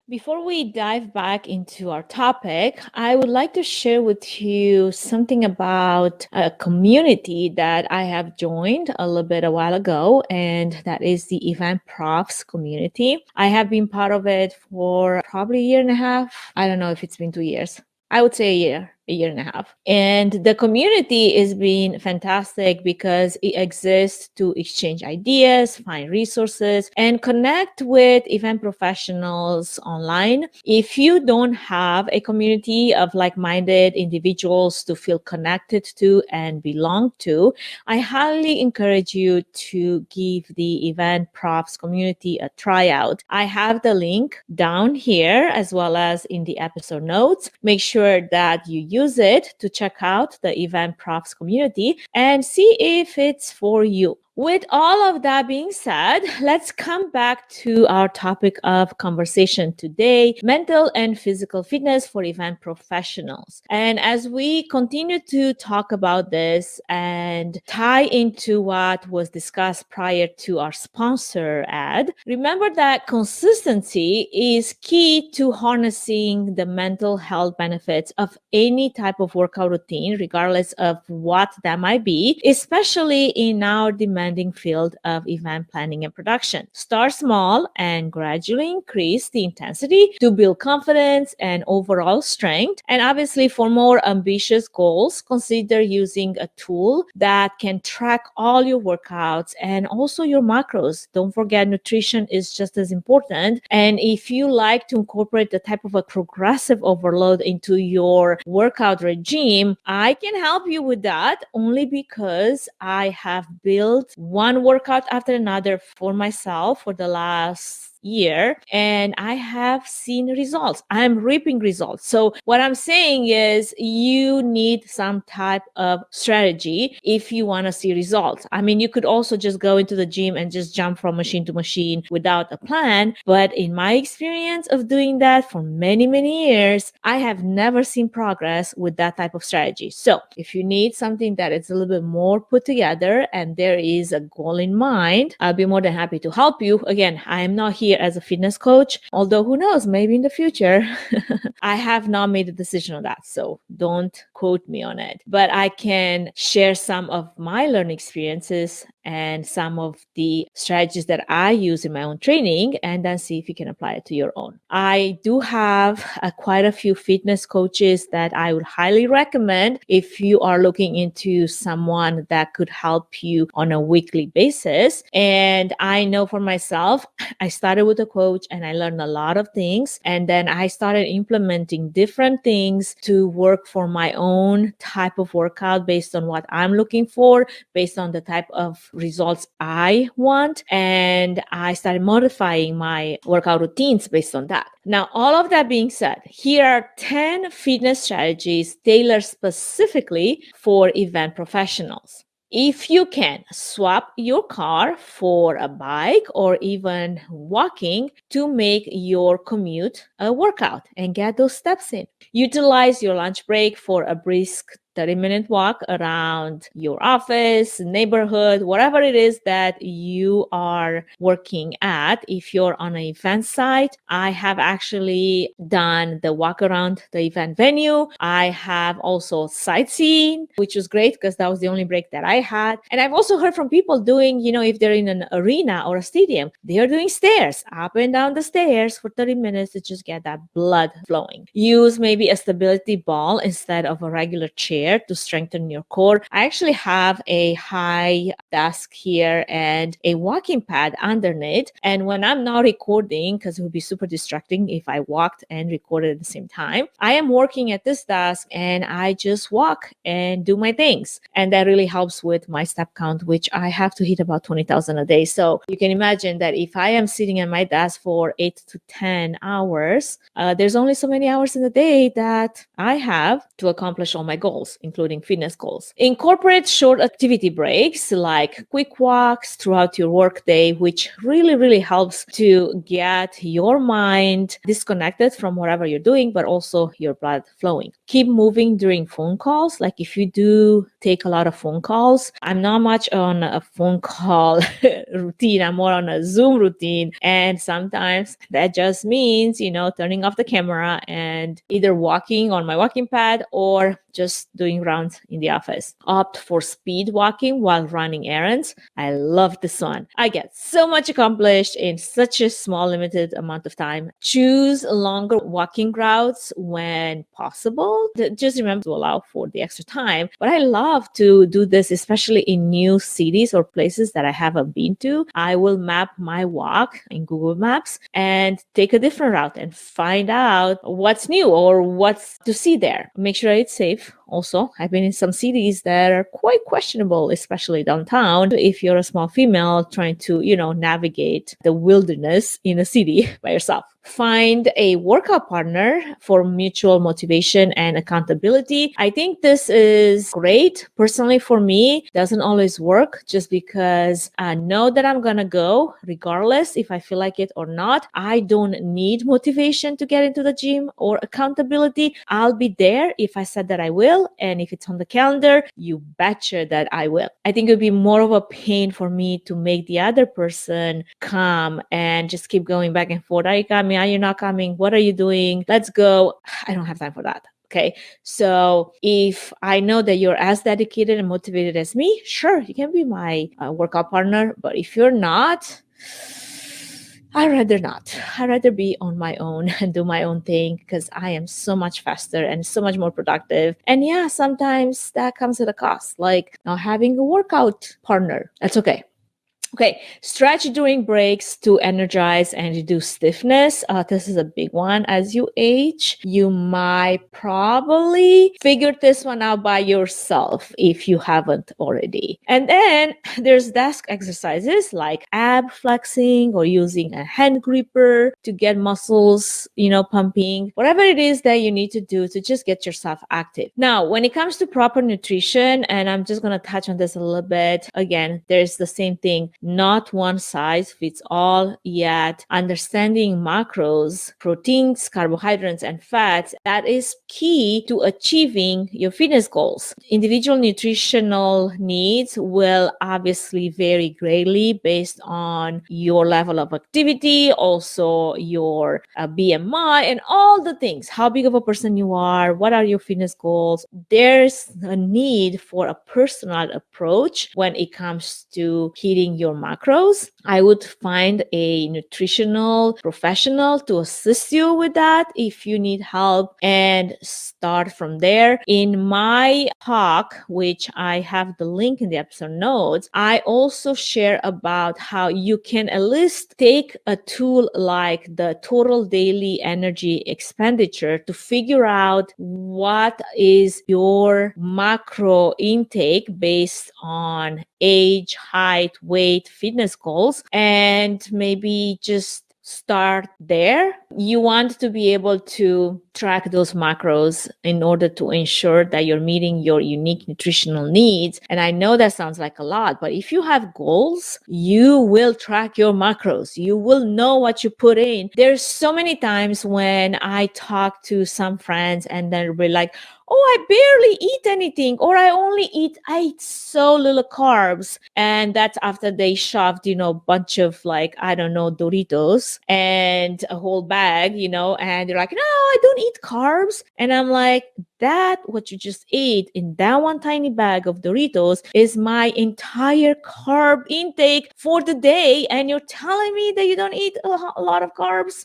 Before we dive back into our topic, I would like to share with you something about a community that I have joined a little bit a while ago, and that is the Event Profs community. I have been part of it for probably a year and a half. I don't know if it's been 2 years. I would say a year and a half. And the community is being fantastic because it exists to exchange ideas, find resources, and connect with event professionals online. If you don't have a community of like-minded individuals to feel connected to and belong to, I highly encourage you to give the Event Profs community a tryout. I have the link down here as well as in the episode notes. Make sure that you use it to check out the Event Profs community and see if it's for you. With all of that being said, let's come back to our topic of conversation today, mental and physical fitness for event professionals. And as we continue to talk about this and tie into what was discussed prior to our sponsor ad, remember that consistency is key to harnessing the mental health benefits of any type of workout routine, regardless of what that might be, especially in our demanding field of event planning and production. Start small and gradually increase the intensity to build confidence and overall strength. And obviously, for more ambitious goals, consider using a tool that can track all your workouts and also your macros. Don't forget, nutrition is just as important. And if you like to incorporate the type of a progressive overload into your workout regime, I can help you with that only because I have built one workout after another for myself for the last year, and I have seen results. I'm reaping results. So what I'm saying is you need some type of strategy if you want to see results. I mean, you could also just go into the gym and just jump from machine to machine without a plan. But in my experience of doing that for many, many years, I have never seen progress with that type of strategy. So if you need something that is a little bit more put together and there is a goal in mind, I'll be more than happy to help you. Again, I am not here as a fitness coach, although who knows, maybe in the future. I have not made a decision on that, so don't quote me on it. But I can share some of my learning experiences and some of the strategies that I use in my own training, and then see if you can apply it to your own. I do have quite a few fitness coaches that I would highly recommend if you are looking into someone that could help you on a weekly basis. And I know for myself, I started with a coach and I learned a lot of things. And then I started implementing different things to work for my own type of workout based on what I'm looking for, based on the type of results I want. And I started modifying my workout routines based on that. Now, all of that being said, here are 10 fitness strategies tailored specifically for event professionals. If you can, swap your car for a bike or even walking to make your commute a workout and get those steps in. Utilize your lunch break for a brisk 30-minute walk around your office, neighborhood, whatever it is that you are working at. If you're on an event site, I have actually done the walk around the event venue. I have also sightseeing, which was great because that was the only break that I had. And I've also heard from people doing, if they're in an arena or a stadium, they are doing stairs up and down the stairs for 30 minutes to just get that blood flowing. Use maybe a stability ball instead of a regular chair to strengthen your core. I actually have a high desk here and a walking pad underneath. And when I'm not recording, because it would be super distracting if I walked and recorded at the same time, I am working at this desk and I just walk and do my things. And that really helps with my step count, which I have to hit about 20,000 a day. So you can imagine that if I am sitting at my desk for 8 to 10 hours, there's only so many hours in the day that I have to accomplish all my goals, including fitness goals. Incorporate short activity breaks like quick walks throughout your workday, which really helps to get your mind disconnected from whatever you're doing, but also your blood flowing. Keep moving during phone calls. Like if you do take a lot of phone calls, I'm not much on a phone call routine. I'm more on a Zoom routine. And sometimes that just means, turning off the camera and either walking on my walking pad or just doing rounds in the office. Opt for speed walking while running errands. I love this one. I get so much accomplished in such a small, limited amount of time. Choose longer walking routes when possible. Just remember to allow for the extra time. But I love to do this, especially in new cities or places that I haven't been to. I will map my walk in Google Maps and take a different route and find out what's new or what's to see there. Make sure it's safe. Also, I've been in some cities that are quite questionable, especially downtown. If you're a small female trying to, navigate the wilderness in a city by yourself. Find a workout partner for mutual motivation and accountability. I think this is great. Personally, for me, doesn't always work just because I know that I'm going to go regardless if I feel like it or not. I don't need motivation to get into the gym or accountability. I'll be there if I said that I will. And if it's on the calendar, you betcha that I will. I think it would be more of a pain for me to make the other person come and just keep going back and forth. Are you coming? Are you not coming? What are you doing? Let's go. I don't have time for that. Okay. So if I know that you're as dedicated and motivated as me, sure, you can be my workout partner. But if you're not, I'd rather not. I'd rather be on my own and do my own thing because I am so much faster and so much more productive. And yeah, sometimes that comes at a cost, like not having a workout partner. That's okay. Okay, stretch during breaks to energize and reduce stiffness. This is a big one. As you age, you might probably figure this one out by yourself if you haven't already. And then there's desk exercises like ab flexing or using a hand gripper to get muscles, pumping, whatever it is that you need to do to just get yourself active. Now, when it comes to proper nutrition, and I'm just going to touch on this a little bit, again, there's the same thing. Not one size fits all yet. Understanding macros, proteins, carbohydrates, and fats, that is key to achieving your fitness goals. Individual nutritional needs will obviously vary greatly based on your level of activity, also your BMI, and all the things. How big of a person you are, what are your fitness goals? There's a need for a personal approach when it comes to hitting your macros. I would find a nutritional professional to assist you with that if you need help and start from there. In my talk, which I have the link in the episode notes, I also share about how you can at least take a tool like the total daily energy expenditure to figure out what is your macro intake based on age, height, weight, fitness goals, and maybe just start there. You want to be able to track those macros in order to ensure that you're meeting your unique nutritional needs. And I know that sounds like a lot, but if you have goals, you will track your macros. You will know what you put in. There's so many times when I talk to some friends and then we're like, oh, I barely eat anything, or I eat so little carbs. And that's after they shoved, a bunch of like, I don't know, Doritos and a whole bag, and they're like, no, I don't eat carbs. And I'm like, that what you just ate in that one tiny bag of Doritos is my entire carb intake for the day. And you're telling me that you don't eat a lot of carbs?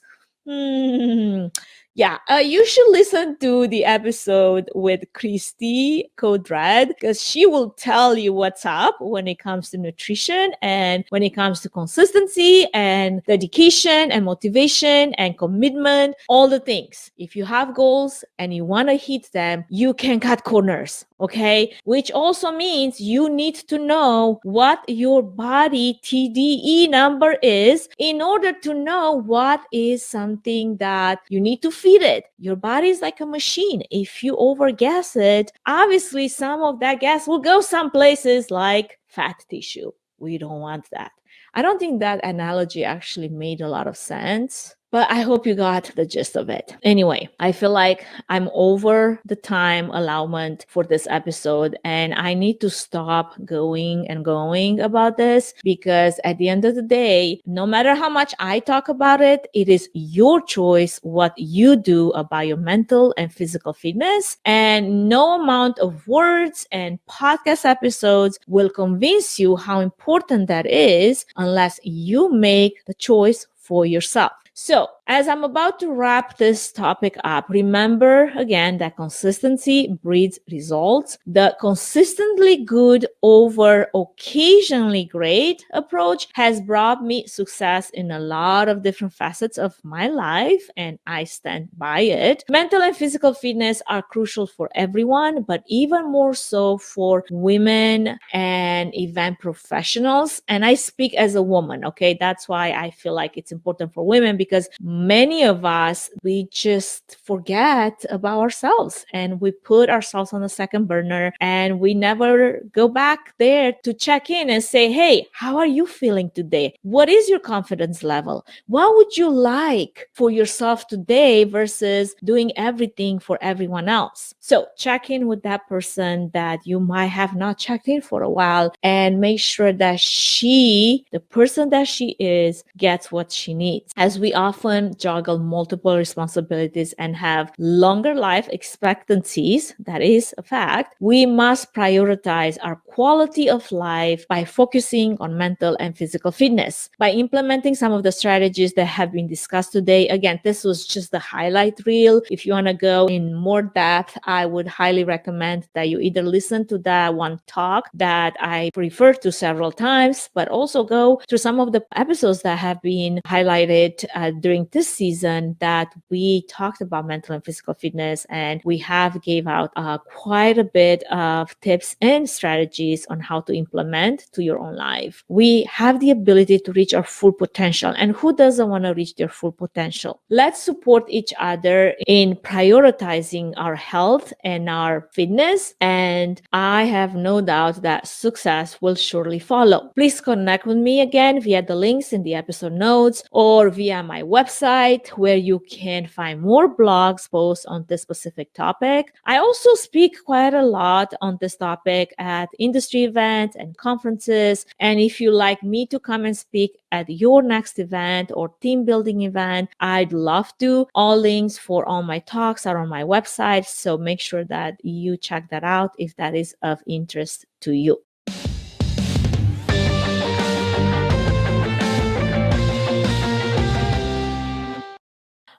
Yeah, you should listen to the episode with Christy Codrad because she will tell you what's up when it comes to nutrition and when it comes to consistency and dedication and motivation and commitment, all the things. If you have goals and you want to hit them, you can cut corners. Okay, which also means you need to know what your body TDE number is in order to know what is something that you need to feed it. Your body is like a machine. If you overgas it, obviously some of that gas will go some places like fat tissue. We don't want that. I don't think that analogy actually made a lot of sense, but I hope you got the gist of it. Anyway, I feel like I'm over the time allowance for this episode, and I need to stop going and going about this because at the end of the day, no matter how much I talk about it, it is your choice what you do about your mental and physical fitness. And no amount of words and podcast episodes will convince you how important that is unless you make the choice for yourself. So, as I'm about to wrap this topic up, remember again that consistency breeds results. The consistently good over occasionally great approach has brought me success in a lot of different facets of my life, and I stand by it. Mental and physical fitness are crucial for everyone, but even more so for women and event professionals. And I speak as a woman, okay? That's why I feel like it's important for women because many of us, we just forget about ourselves and we put ourselves on the second burner and we never go back there to check in and say, hey, how are you feeling today? What is your confidence level? What would you like for yourself today versus doing everything for everyone else? So check in with that person that you might have not checked in for a while and make sure that the person that she is, gets what she needs. As we often juggle multiple responsibilities and have longer life expectancies, that is a fact, we must prioritize our quality of life by focusing on mental and physical fitness. By implementing some of the strategies that have been discussed today, again, this was just the highlight reel. If you want to go in more depth, I would highly recommend that you either listen to that one talk that I referred to several times, but also go through some of the episodes that have been highlighted during this season that we talked about mental and physical fitness, and we have gave out quite a bit of tips and strategies on how to implement to your own life. We have the ability to reach our full potential, and who doesn't want to reach their full potential? Let's support each other in prioritizing our health and our fitness, and I have no doubt that success will surely follow. Please connect with me again via the links in the episode notes or via my website where you can find more blogs posts on this specific topic. I also speak quite a lot on this topic at industry events and conferences. And if you like me to come and speak at your next event or team building event, I'd love to. All links for all my talks are on my website. So make sure that you check that out if that is of interest to you.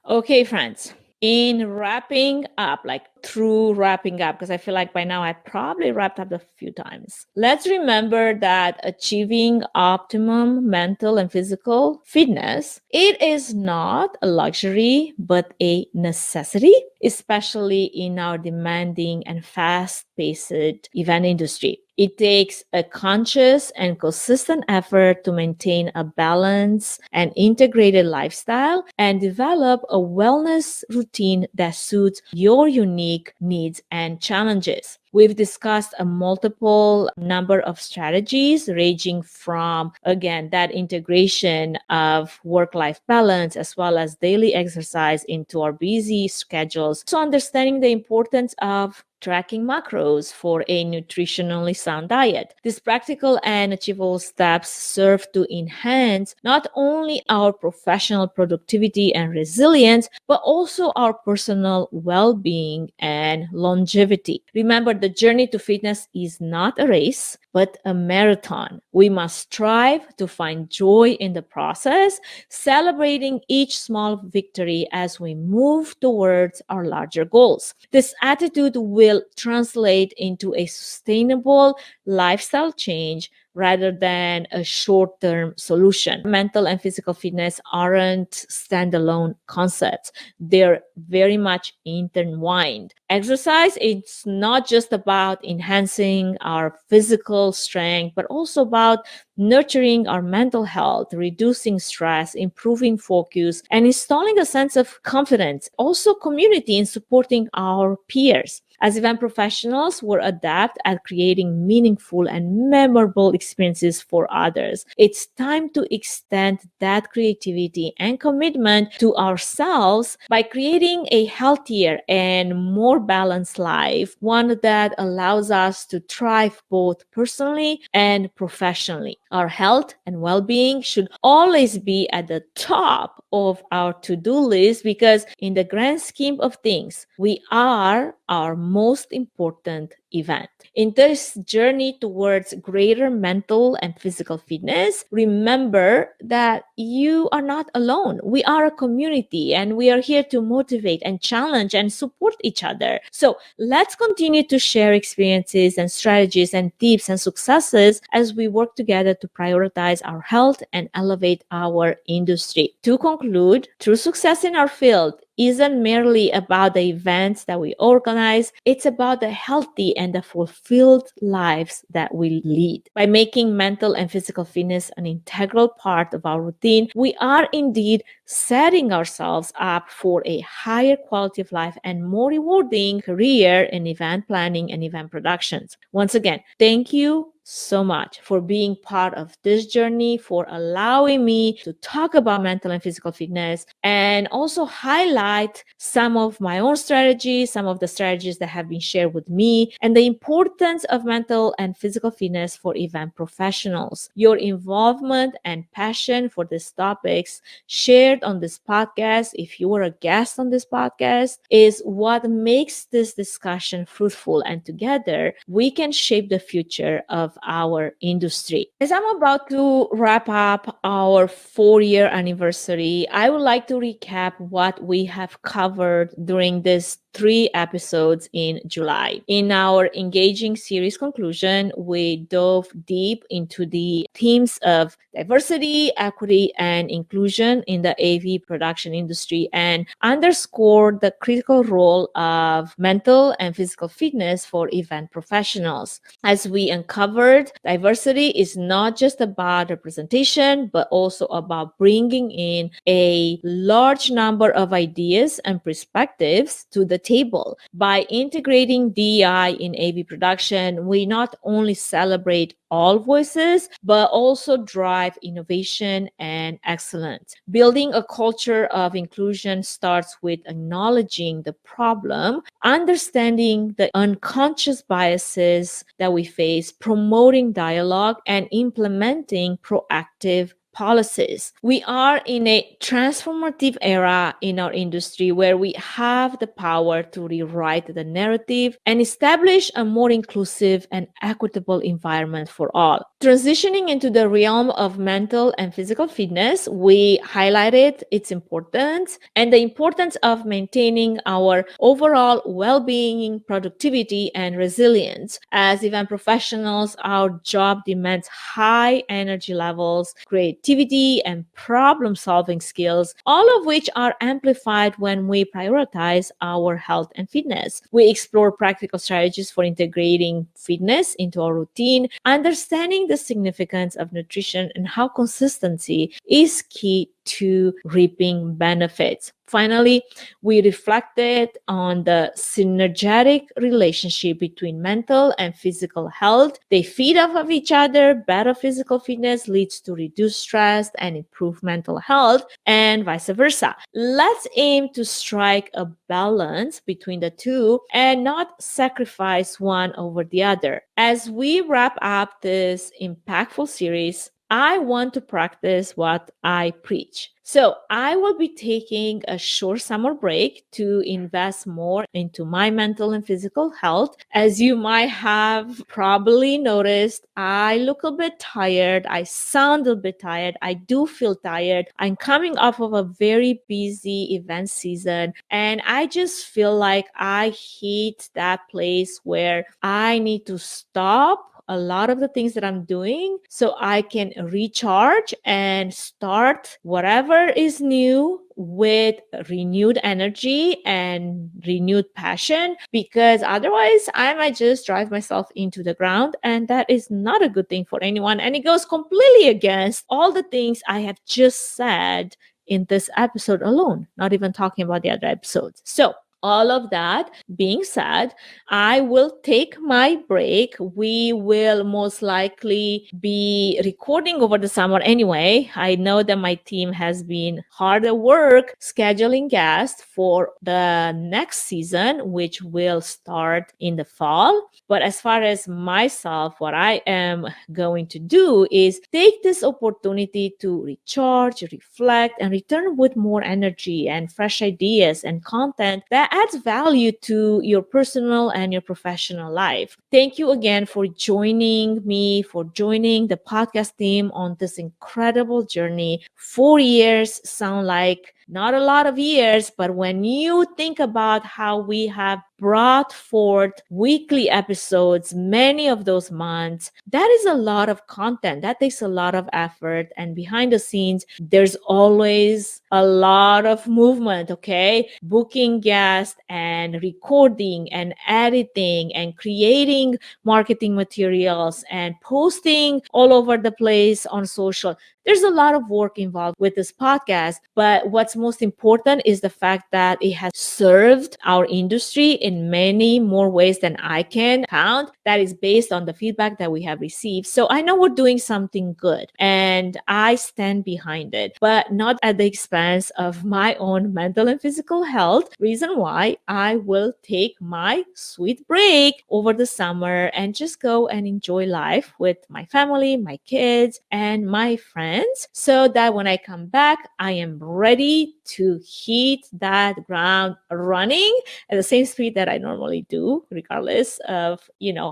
Okay, friends, in wrapping up, like true wrapping up, because I feel like by now I probably wrapped up a few times. Let's remember that achieving optimum mental and physical fitness, it is not a luxury, but a necessity, especially in our demanding and fast-paced event industry. It takes a conscious and consistent effort to maintain a balanced and integrated lifestyle and develop a wellness routine that suits your unique needs and challenges. We've discussed a multiple number of strategies ranging from, again, that integration of work-life balance as well as daily exercise into our busy schedules. So understanding the importance of tracking macros for a nutritionally sound diet. These practical and achievable steps serve to enhance not only our professional productivity and resilience, but also our personal well being and longevity. Remember, the journey to fitness is not a race, but a marathon. We must strive to find joy in the process, celebrating each small victory as we move towards our larger goals. This attitude will translate into a sustainable lifestyle change rather than a short term solution. Mental and physical fitness aren't standalone concepts, they're very much intertwined. Exercise, it's not just about enhancing our physical strength, but also about nurturing our mental health, reducing stress, improving focus, and installing a sense of confidence. Also, community in supporting our peers. As event professionals, we're adept at creating meaningful and memorable experiences for others. It's time to extend that creativity and commitment to ourselves by creating a healthier and more balanced life, one that allows us to thrive both personally and professionally. Our health and well being should always be at the top of our to do list because, in the grand scheme of things, we are our most important event. In this journey towards greater mental and physical fitness, remember that you are not alone. We are a community and we are here to motivate and challenge and support each other. So let's continue to share experiences and strategies and tips and successes as we work together to prioritize our health and elevate our industry. To conclude, true success in our field isn't merely about the events that we organize, it's about the healthy and the fulfilled lives that we lead. By making mental and physical fitness an integral part of our routine, we are indeed setting ourselves up for a higher quality of life and more rewarding career in event planning and event productions. Once again, thank you so much for being part of this journey, for allowing me to talk about mental and physical fitness and also highlight some of my own strategies, some of the strategies that have been shared with me, and the importance of mental and physical fitness for event professionals. Your involvement and passion for these topics shared on this podcast, if you were a guest on this podcast, is what makes this discussion fruitful, and together we can shape the future of our industry. As I'm about to wrap up our 4-year anniversary, I would like to recap what we have covered during this 3 episodes in July. In our engaging series conclusion, we dove deep into the themes of diversity, equity, and inclusion in the AV production industry and underscored the critical role of mental and physical fitness for event professionals. As we uncovered, diversity is not just about representation, but also about bringing in a large number of ideas and perspectives to the table. By integrating DEI in AV production, we not only celebrate all voices, but also drive innovation and excellence. Building a culture of inclusion starts with acknowledging the problem, understanding the unconscious biases that we face, promoting dialogue, and implementing proactive policies. We are in a transformative era in our industry where we have the power to rewrite the narrative and establish a more inclusive and equitable environment for all. Transitioning into the realm of mental and physical fitness, we highlighted its importance and the importance of maintaining our overall well-being, productivity, and resilience. As event professionals, our job demands high energy levels, creativity, and problem-solving skills, all of which are amplified when we prioritize our health and fitness. We explore practical strategies for integrating fitness into our routine, understanding the significance of nutrition and how consistency is key to reaping benefits. Finally, we reflected on the synergetic relationship between mental and physical health. They feed off of each other. Better physical fitness leads to reduced stress and improved mental health, and vice versa. Let's aim to strike a balance between the two and not sacrifice one over the other. As we wrap up this impactful series, I want to practice what I preach. So I will be taking a short summer break to invest more into my mental and physical health. As you might have probably noticed, I look a bit tired. I sound a bit tired. I do feel tired. I'm coming off of a very busy event season, and I just feel like I hit that place where I need to stop a lot of the things that I'm doing so I can recharge and start whatever is new with renewed energy and renewed passion, because otherwise I might just drive myself into the ground, and that is not a good thing for anyone, and it goes completely against all the things I have just said in this episode alone, not even talking about the other episodes. So all of that being said, I will take my break. We will most likely be recording over the summer anyway. I know that my team has been hard at work scheduling guests for the next season, which will start in the fall. But as far as myself, what I am going to do is take this opportunity to recharge, reflect, and return with more energy and fresh ideas and content that adds value to your personal and your professional life. Thank you again for joining me, for joining the podcast team on this incredible journey. 4 years sound like not a lot of years, but when you think about how we have brought forth weekly episodes, many of those months, that is a lot of content. That takes a lot of effort. And behind the scenes, there's always a lot of movement, okay? Booking guests and recording and editing and creating marketing materials and posting all over the place on social. There's a lot of work involved with this podcast, but what's most important is the fact that it has served our industry in many more ways than I can count. That is based on the feedback that we have received. So I know we're doing something good and I stand behind it, but not at the expense of my own mental and physical health. Reason why I will take my sweet break over the summer and just go and enjoy life with my family, my kids, and my friends, so that when I come back, I am ready to hit that ground running at the same speed that I normally do, regardless of,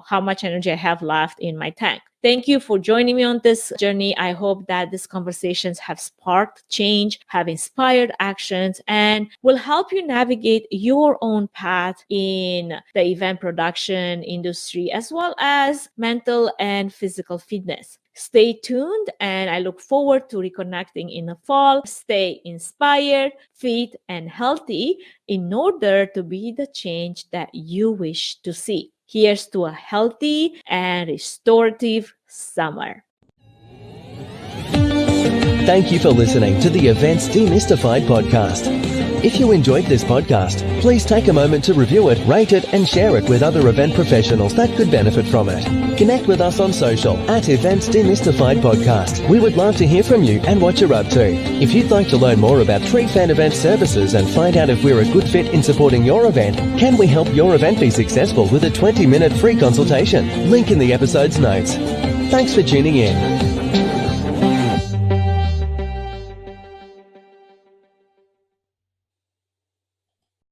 how much energy I have left in my tank. Thank you for joining me on this journey. I hope that these conversations have sparked change, have inspired actions, and will help you navigate your own path in the event production industry, as well as mental and physical fitness. Stay tuned, and I look forward to reconnecting in the fall. Stay inspired, fit, and healthy in order to be the change that you wish to see. Here's to a healthy and restorative summer. Thank you for listening to the Events Demystified podcast. If you enjoyed this podcast, please take a moment to review it, rate it, and share it with other event professionals that could benefit from it. Connect with us on social at Events Demystified Podcast. We would love to hear from you and what you're up to. If you'd like to learn more about Trifan Event Services and find out if we're a good fit in supporting your event, can we help your event be successful with a 20-minute free consultation? Link in the episode's notes. Thanks for tuning in.